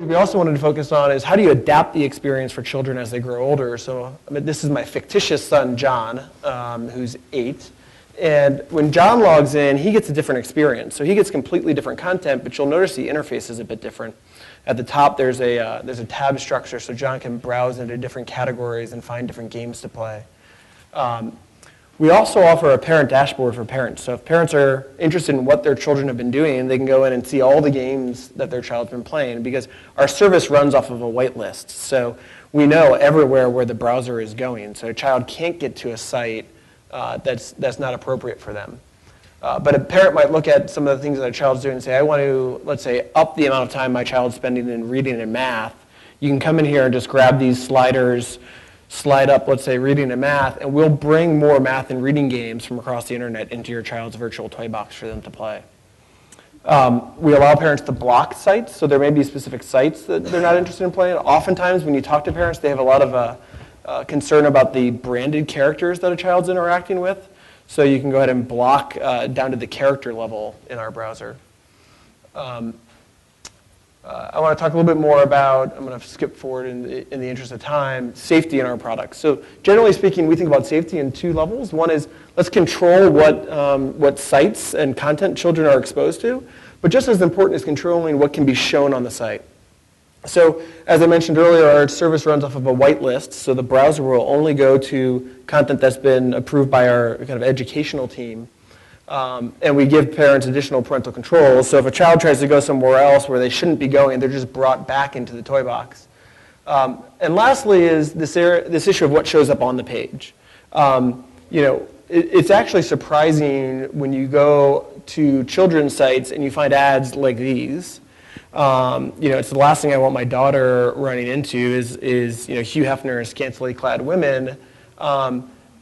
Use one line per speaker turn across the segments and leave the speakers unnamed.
we also wanted to focus on is how do you adapt the experience for children as they grow older. So this is my fictitious son, John, who's 8. And when John logs in, he gets a different experience. So he gets completely different content, but you'll notice the interface is a bit different. At the top, there's a tab structure, so John can browse into different categories and find different games to play. We also offer a parent dashboard for parents. So if parents are interested in what their children have been doing, they can go in and see all the games that their child's been playing, because our service runs off of a whitelist. So we know everywhere where the browser is going. So a child can't get to a site that's not appropriate for them. But a parent might look at some of the things that a child's doing and say, I want to, let's say, up the amount of time my child's spending in reading and math. You can come in here and just grab these sliders, slide up, let's say, reading and math, and we'll bring more math and reading games from across the internet into your child's virtual toy box for them to play. We allow parents to block sites, so there may be specific sites that they're not interested in playing. Oftentimes, when you talk to parents, they have a lot of concern about the branded characters that a child's interacting with, so you can go ahead and block down to the character level in our browser. I want to talk a little bit more about, I'm going to skip forward in the interest of time, safety in our products. So generally speaking, we think about safety in 2 levels. One is let's control what sites and content children are exposed to, but just as important is controlling what can be shown on the site. So as I mentioned earlier, our service runs off of a whitelist, so the browser will only go to content that's been approved by our kind of educational team. And we give parents additional parental controls. So if a child tries to go somewhere else where they shouldn't be going, they're just brought back into the toy box. And lastly is this issue of what shows up on the page. It's actually surprising when you go to children's sites and you find ads like these. It's the last thing I want my daughter running into is Hugh Hefner's Scantily Clad Women.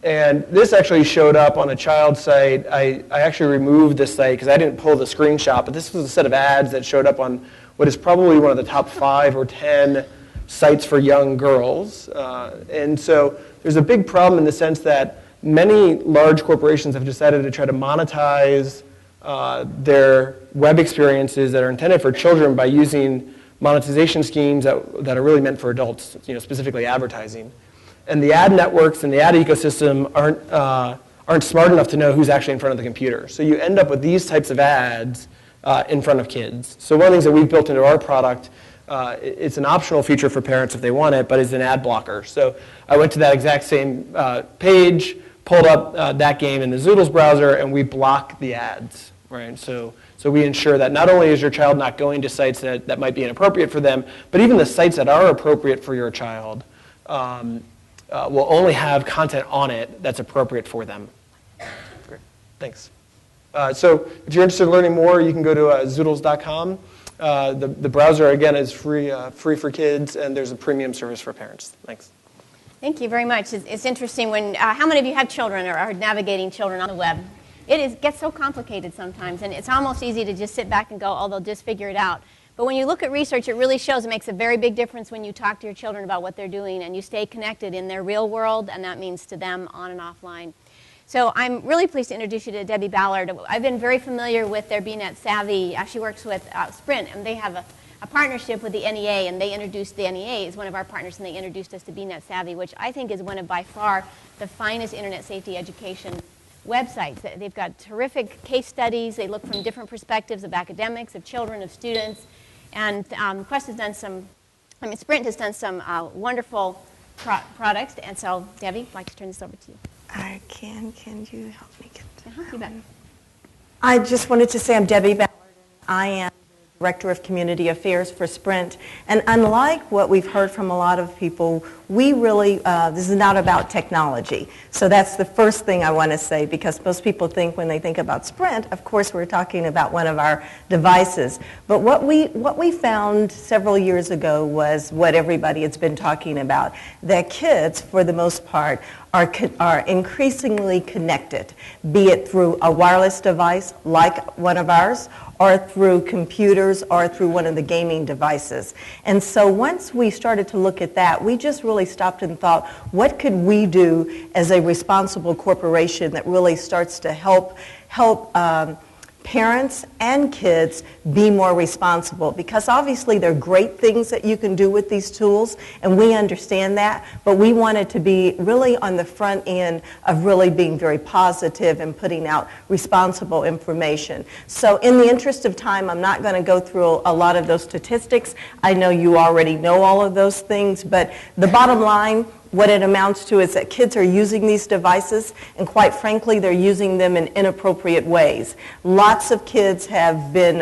And this actually showed up on a child site. I actually removed this site because I didn't pull the screenshot, but this was a set of ads that showed up on what is probably one of the top 5 or 10 sites for young girls. And so there's a big problem in the sense that many large corporations have decided to try to monetize their web experiences that are intended for children by using monetization schemes that are really meant for adults, specifically advertising. And the ad networks and the ad ecosystem aren't smart enough to know who's actually in front of the computer. So you end up with these types of ads in front of kids. So one of the things that we've built into our product, it's an optional feature for parents if they want it, but it's an ad blocker. So I went to that exact same page, pulled up that game in the Zoodles browser, and we block the ads, right? So we ensure that not only is your child not going to sites that might be inappropriate for them, but even the sites that are appropriate for your child will only have content on it that's appropriate for them. Great, thanks. So if you're interested in learning more, you can go to zoodles.com. The browser, again, is free for kids, and there's a premium service for parents. Thanks.
Thank you very much. It's interesting when, how many of you have children or are navigating children on the web? It gets so complicated sometimes, and it's almost easy to just sit back and go, oh, they'll just figure it out. But when you look at research, it really shows it makes a very big difference when you talk to your children about what they're doing and you stay connected in their real world, and that means to them on and offline. So I'm really pleased to introduce you to Debby Ballard. I've been very familiar with their BNet Savvy. She works with Sprint, and they have a partnership with the NEA, and they introduced the NEA as one of our partners, and they introduced us to BNet Savvy, which I think is one of, by far, the finest internet safety education websites. They've got terrific case studies. They look from different perspectives of academics, of children, of students. And Quest has done Sprint has done some wonderful products. And so, Debbie, I'd like to turn this over to you.
I can. Can you help me get
You bet.
I just wanted to say I'm Debbie Ballard. I am the Director of Community Affairs for Sprint. And unlike what we've heard from a lot of people, we really, this is not about technology. So that's the first thing I want to say, because most people think when they think about Sprint, of course we're talking about one of our devices. But what we found several years ago was what everybody has been talking about, that kids, for the most part, are increasingly connected, be it through a wireless device like one of ours, or through computers, or through one of the gaming devices. And so once we started to look at that, we just really stopped and thought, what could we do as a responsible corporation that really starts to help parents and kids be more responsible, because obviously there are great things that you can do with these tools, and we understand that, but we wanted to be really on the front end of really being very positive and putting out responsible information. So in the interest of time, I'm not going to go through a lot of those statistics. I know you already know all of those things, but the bottom line, what it amounts to is that kids are using these devices, and quite frankly, they're using them in inappropriate ways. Lots of kids have been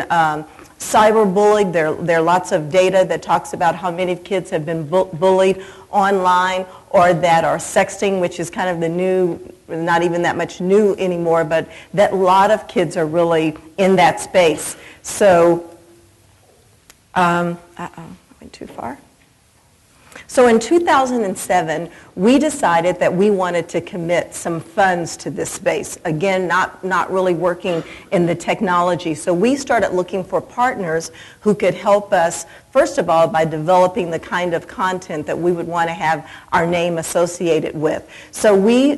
cyberbullied. There are lots of data that talks about how many kids have been bullied online, or that are sexting, which is kind of the new, not even that much new anymore, but that a lot of kids are really in that space. So, I went too far. So in 2007, we decided that we wanted to commit some funds to this space. Again, not really working in the technology. So we started looking for partners who could help us, first of all, by developing the kind of content that we would want to have our name associated with. So we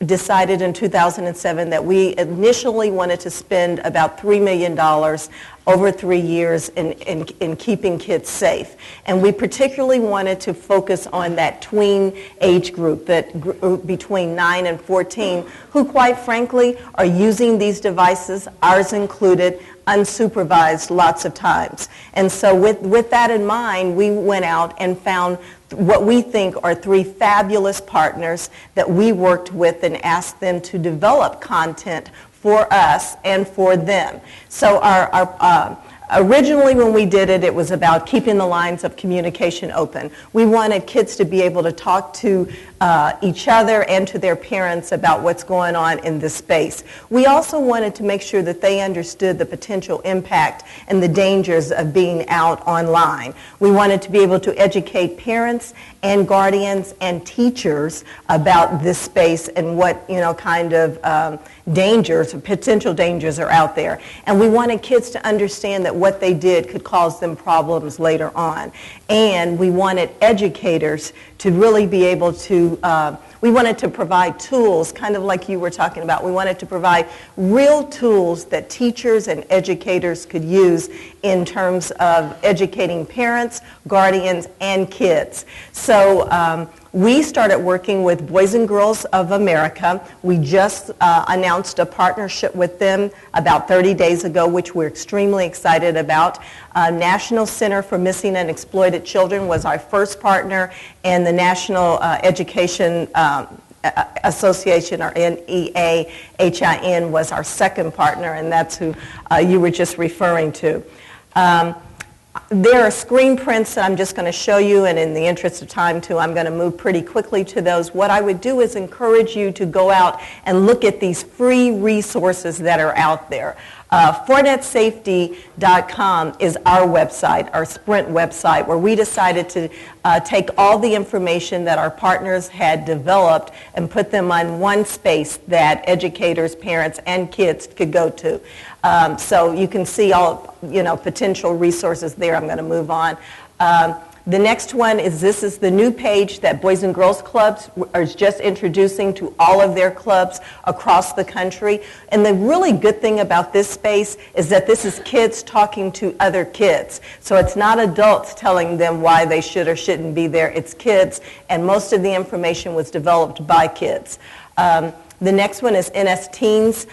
decided in 2007 that we initially wanted to spend about $3 million over 3 years in keeping kids safe. And we particularly wanted to focus on that tween age group, that group between 9 and 14, who quite frankly are using these devices, ours included, unsupervised lots of times. And so with that in mind, we went out and found what we think are 3 fabulous partners that we worked with and asked them to develop content for us and for them. So originally when we did it, it was about keeping the lines of communication open. We wanted kids to be able to talk to each other and to their parents about what's going on in this space. We also wanted to make sure that they understood the potential impact and the dangers of being out online. We wanted to be able to educate parents and guardians and teachers about this space and what, kind of dangers, potential dangers are out there. And we wanted kids to understand that what they did could cause them problems later on. And we wanted educators to really be able to, we wanted to provide tools, kind of like you were talking about. We wanted to provide real tools that teachers and educators could use in terms of educating parents, guardians, and kids. So we started working with Boys and Girls of America. We just announced a partnership with them about 30 days ago, which we're extremely excited about. National Center for Missing and Exploited Children was our first partner, and the National Education Association, or NEAHIN, was our second partner, and that's who you were just referring to. There are screen prints that I'm just going to show you, and in the interest of time, too, I'm going to move pretty quickly to those. What I would do is encourage you to go out and look at these free resources that are out there. FornetSafety.com is our website, our Sprint website, where we decided to take all the information that our partners had developed and put them on one space that educators, parents, and kids could go to. So you can see all, potential resources there. I'm going to move on. The next one is, this is the new page that Boys and Girls Clubs are just introducing to all of their clubs across the country. And the really good thing about this space is that this is kids talking to other kids. So it's not adults telling them why they should or shouldn't be there. It's kids, and most of the information was developed by kids. The next one is NS Teens.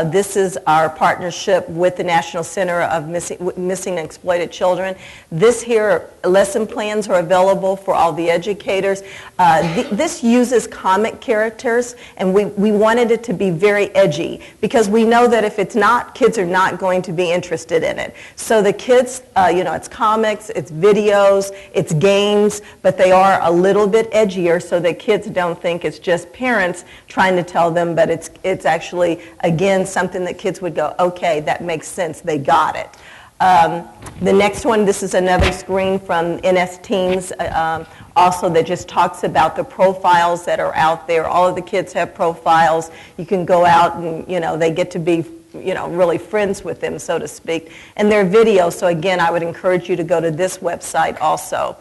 This is our partnership with the National Center of Missing and Exploited Children. This here, lesson plans are available for all the educators. This uses comic characters, and we wanted it to be very edgy, because we know that if it's not, kids are not going to be interested in it. So the kids, it's comics, it's videos, it's games, but they are a little bit edgier so that kids don't think it's just parents trying to tell them, but it's actually, again, something that kids would go, okay, that makes sense, they got it. The next one, this is another screen from NS Teens, also that just talks about the profiles that are out there. All of the kids have profiles. You can go out and, they get to be, really friends with them, so to speak. And their videos, so again, I would encourage you to go to this website also.